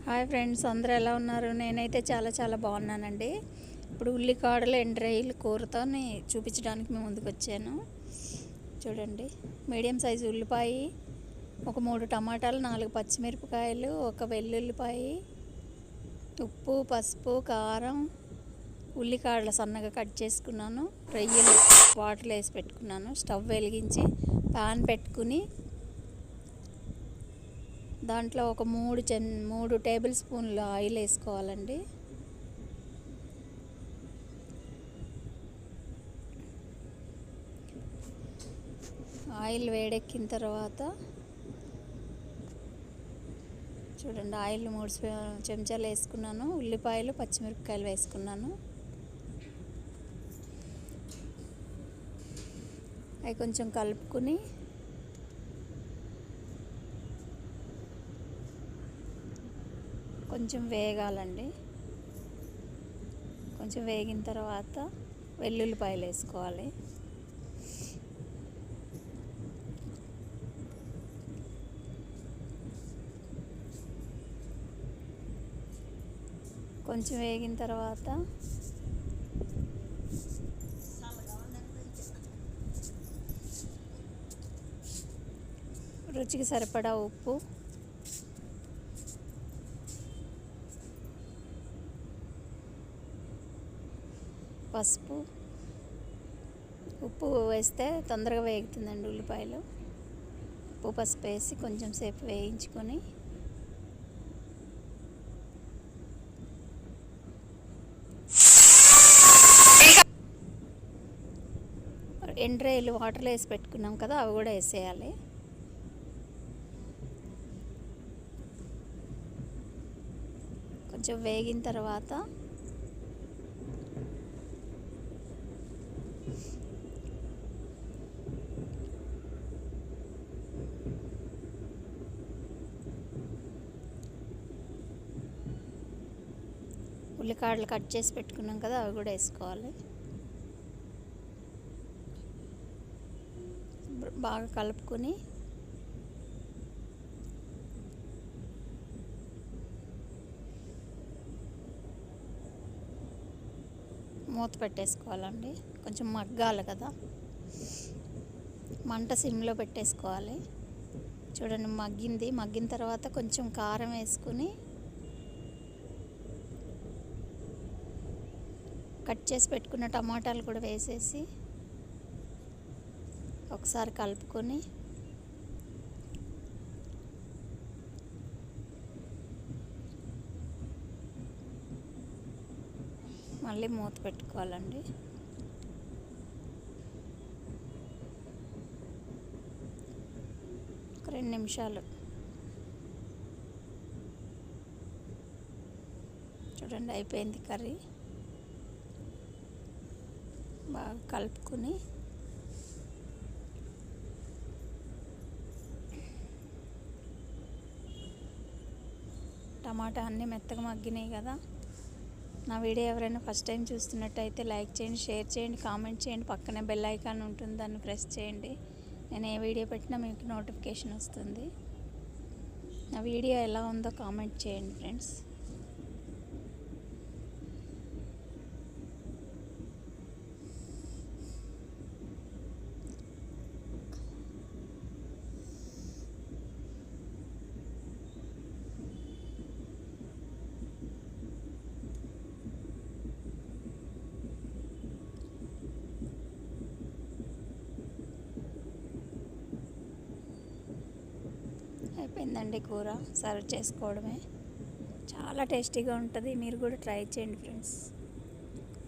Hi friends, అందరూ ఎలా ఉన్నారు? నేనైతే చాలా బాగున్నానండి. ఇప్పుడు ఉల్లికాడలు ఎండ్రాయిల్ కూరతో చూపించడానికి మేము ముందుకు వచ్చాను. చూడండి, మీడియం సైజు ఉల్లిపాయ, ఒక 3 టమాటాలు, 4 పచ్చిమిరపకాయలు, ఒక వెల్లుల్లిపాయ, ఉప్పు, పసుపు, కారం, ఉల్లికాడలు సన్నగా కట్ చేసుకున్నాను. రొయ్యలు వాటర్లో వేసి పెట్టుకున్నాను. స్టవ్ వెలిగించి పాన్ పెట్టుకుని దాంట్లో ఒక 3 టేబుల్ స్పూన్ల ఆయిల్ వేసుకోవాలండి. ఆయిల్ వేడెక్కిన తర్వాత చూడండి, ఆయిల్ 3 చెంచాలు వేసుకున్నాను. ఉల్లిపాయలు, పచ్చిమిరపకాయలు వేసుకున్నాను. అవి కొంచెం కలుపుకుని కొంచెం వేగాలండి. కొంచెం వేగిన తర్వాత వెల్లుల్లిపాయలు వేసుకోవాలి. కొంచెం వేగిన తర్వాత రుచికి సరిపడా ఉప్పు, పసుపు. ఉప్పు వేస్తే తొందరగా వేగుతుందండి ఉల్లిపాయలు. ఉప్పు, పసుపు వేసి కొంచెం సేపు వేయించుకొని ఎండ్రాయిలు వాటర్లో వేసి పెట్టుకున్నాం కదా, అవి కూడా వేసేయాలి. కొంచెం వేగిన తర్వాత ఉల్లికాడలు కట్ చేసి పెట్టుకున్నాం కదా, అవి కూడా వేసుకోవాలి. బాగా కలుపుకొని మూత పెట్టేసుకోవాలండి. కొంచెం మగ్గాలి కదా, మంట సిమ్లో పెట్టేసుకోవాలి. చూడండి, మగ్గిన తర్వాత కొంచెం కారం వేసుకుని కట్ చేసి పెట్టుకున్న టమాటాలు కూడా వేసేసి ఒకసారి కలుపుకొని మళ్ళీ మూత పెట్టుకోవాలండి. ఒక 2 నిమిషాలు. చూడండి, అయిపోయింది కర్రీ. బాగా కలుపుకొని టమాటా అన్నీ మెత్తగా మగ్గినాయి కదా. నా వీడియో ఎవరైనా ఫస్ట్ టైం చూస్తున్నట్టయితే లైక్ చేయండి, షేర్ చేయండి, కామెంట్ చేయండి. పక్కనే బెల్ ఐకాన్ ఉంటుంది, దాన్ని ప్రెస్ చేయండి. నేను ఏ వీడియో పెట్టినా మీకు నోటిఫికేషన్ వస్తుంది. నా వీడియో ఎలా ఉందో కామెంట్ చేయండి ఫ్రెండ్స్. అయిపోయిందండి కూర. సర్వ్ చేసుకోవడమే. చాలా టేస్టీగా ఉంటుంది. మీరు కూడా ట్రై చేయండి ఫ్రెండ్స్.